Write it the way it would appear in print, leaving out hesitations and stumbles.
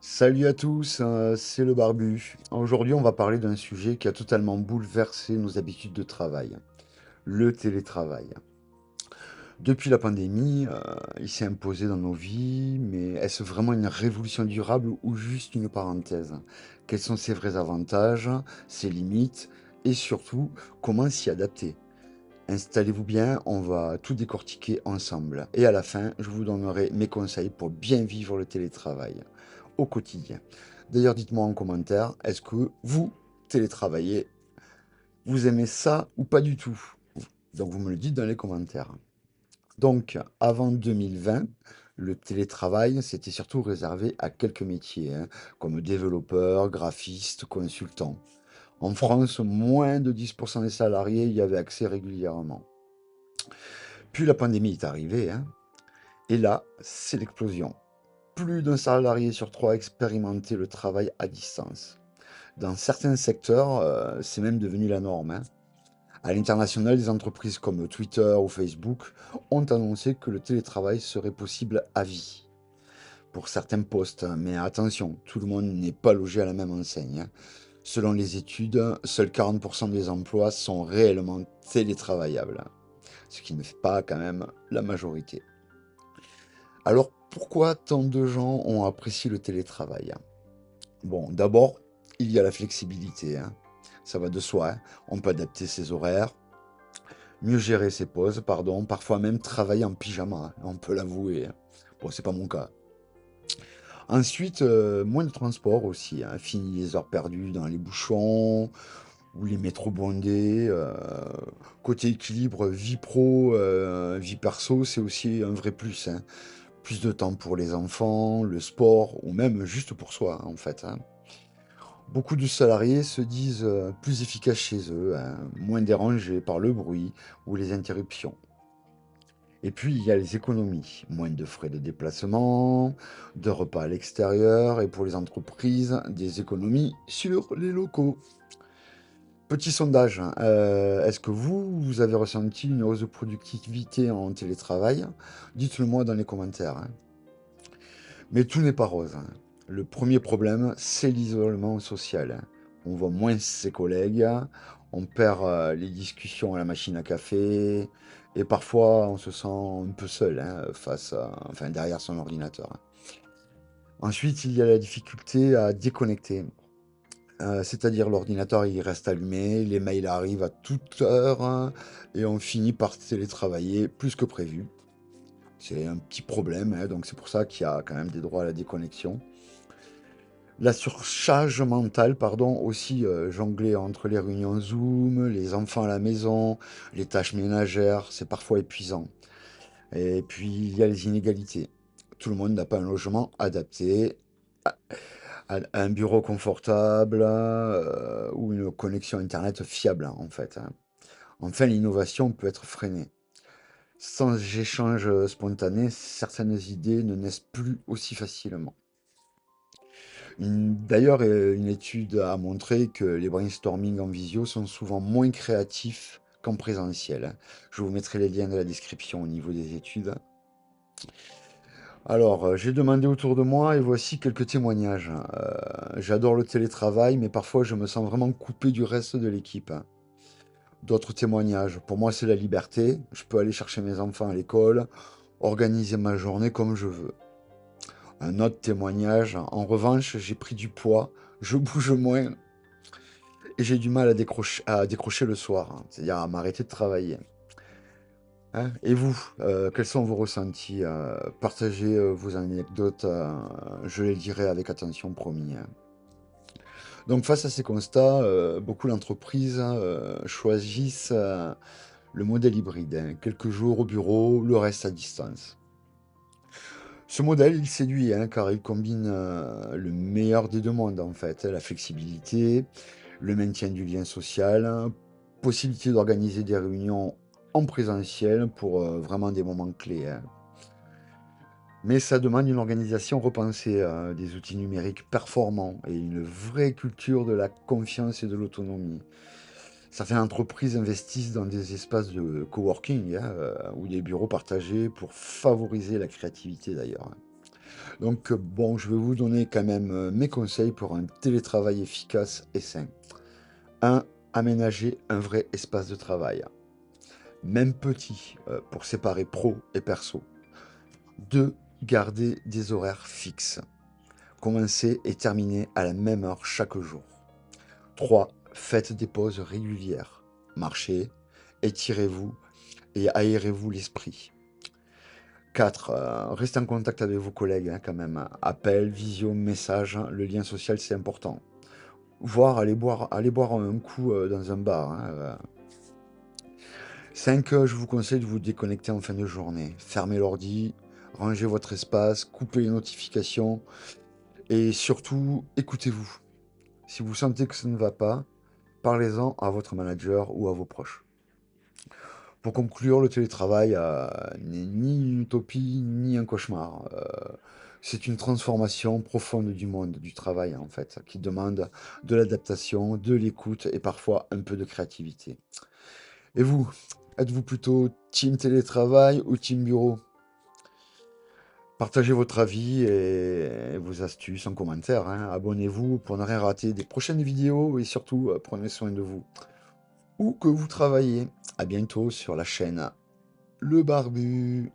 Salut à tous, c'est le barbu. Aujourd'hui, on va parler d'un sujet qui a totalement bouleversé nos habitudes de travail, le télétravail. Depuis la pandémie, il s'est imposé dans nos vies, mais est-ce vraiment une révolution durable ou juste une parenthèse? Quels sont ses vrais avantages, ses limites et surtout, comment s'y adapter? Installez-vous bien, on va tout décortiquer ensemble. Et à la fin, je vous donnerai mes conseils pour bien vivre le télétravail au quotidien. D'ailleurs, dites-moi en commentaire, est-ce que vous télétravaillez? Vous aimez ça ou pas du tout? Donc, vous me le dites dans les commentaires. Donc, avant 2020, le télétravail, c'était surtout réservé à quelques métiers, hein, comme développeur, graphiste, consultant. En France, moins de 10% des salariés y avaient accès régulièrement. Puis la pandémie est arrivée, hein, et là, c'est l'explosion. Plus d'un salarié sur trois expérimentait le travail à distance. Dans certains secteurs, c'est même devenu la norme, hein. À l'international, des entreprises comme Twitter ou Facebook ont annoncé que le télétravail serait possible à vie pour certains postes, hein. Mais attention, tout le monde n'est pas logé à la même enseigne, hein. Selon les études, seuls 40% des emplois sont réellement télétravaillables, hein, ce qui ne fait pas quand même la majorité. Alors, pourquoi tant de gens ont apprécié le télétravail? Bon, d'abord, il y a la flexibilité, hein. Ça va de soi, hein. On peut adapter ses horaires, mieux gérer ses pauses, pardon, parfois même travailler en pyjama, hein, on peut l'avouer, hein. Bon, c'est pas mon cas. Ensuite, moins de transport aussi, hein. Fini les heures perdues dans les bouchons ou les métros bondés. Côté équilibre, vie pro, vie perso, c'est aussi un vrai plus, hein. Plus de temps pour les enfants, le sport ou même juste pour soi, en fait, hein. Beaucoup de salariés se disent plus efficaces chez eux, hein, moins dérangés par le bruit ou les interruptions. Et puis, il y a les économies. Moins de frais de déplacement, de repas à l'extérieur et pour les entreprises, des économies sur les locaux. Petit sondage, hein, est-ce que vous avez ressenti une hausse de productivité en télétravail? Dites-le moi dans les commentaires, hein. Mais tout n'est pas rose, hein. Le premier problème, c'est l'isolement social, hein. On voit moins ses collègues, on perd les discussions à la machine à café, et parfois on se sent un peu seul, hein, enfin, derrière son ordinateur, hein. Ensuite, il y a la difficulté à déconnecter, c'est-à-dire l'ordinateur il reste allumé, les mails arrivent à toute heure, hein, et on finit par télétravailler plus que prévu. C'est un petit problème, hein, donc c'est pour ça qu'il y a quand même des droits à la déconnexion. La surcharge mentale, pardon, aussi, jongler entre les réunions Zoom, les enfants à la maison, les tâches ménagères, c'est parfois épuisant. Et puis, il y a les inégalités. Tout le monde n'a pas un logement adapté, à un bureau confortable, ou une connexion internet fiable, hein, en fait, hein. Enfin, l'innovation peut être freinée. Sans échange, spontané, certaines idées ne naissent plus aussi facilement. D'ailleurs, une étude a montré que les brainstorming en visio sont souvent moins créatifs qu'en présentiel, hein. Je vous mettrai les liens dans la description au niveau des études. Alors, j'ai demandé autour de moi et voici quelques témoignages, hein. J'adore le télétravail, mais parfois je me sens vraiment coupé du reste de l'équipe, hein. D'autres témoignages, pour moi c'est la liberté. Je peux aller chercher mes enfants à l'école, organiser ma journée comme je veux. Un autre témoignage, en revanche, j'ai pris du poids, je bouge moins et j'ai du mal à décrocher le soir, hein, c'est-à-dire à m'arrêter de travailler, hein. Et vous, quels sont vos ressentis? Partagez, vos anecdotes, je les lirai avec attention, promis, hein. Donc face à ces constats, beaucoup d'entreprises, hein, choisissent, le modèle hybride, hein. Quelques jours au bureau, le reste à distance. Ce modèle, il séduit, hein, car il combine, le meilleur des 2 mondes, en fait, hein, la flexibilité, le maintien du lien social, hein, possibilité d'organiser des réunions en présentiel pour, vraiment des moments clés, hein. Mais ça demande une organisation repensée, des outils numériques performants et une vraie culture de la confiance et de l'autonomie. Certaines entreprises investissent dans des espaces de coworking, hein, ou des bureaux partagés pour favoriser la créativité d'ailleurs, hein. Donc, bon, je vais vous donner quand même mes conseils pour un télétravail efficace et sain. 1. Aménager un vrai espace de travail. Même petit, pour séparer pro et perso. 2. Garder des horaires fixes. Commencer et terminer à la même heure chaque jour. 3. Faites des pauses régulières. Marchez, étirez-vous et aérez-vous l'esprit. 4. Restez en contact avec vos collègues quand même, hein. Appel, visio, message, hein, le lien social c'est important. Voire aller boire un coup dans un bar, hein. 5. Je vous conseille de vous déconnecter en fin de journée. Fermez l'ordi, rangez votre espace, coupez les notifications et surtout écoutez-vous. Si vous sentez que ça ne va pas, parlez-en à votre manager ou à vos proches. Pour conclure, le télétravail n'est ni une utopie ni un cauchemar. C'est une transformation profonde du monde du travail, en fait, qui demande de l'adaptation, de l'écoute et parfois un peu de créativité. Et vous, êtes-vous plutôt team télétravail ou team bureau? Partagez votre avis et vos astuces en commentaire, hein. Abonnez-vous pour ne rien rater des prochaines vidéos et surtout, prenez soin de vous. Où que vous travaillez. À bientôt sur la chaîne Le Barbu.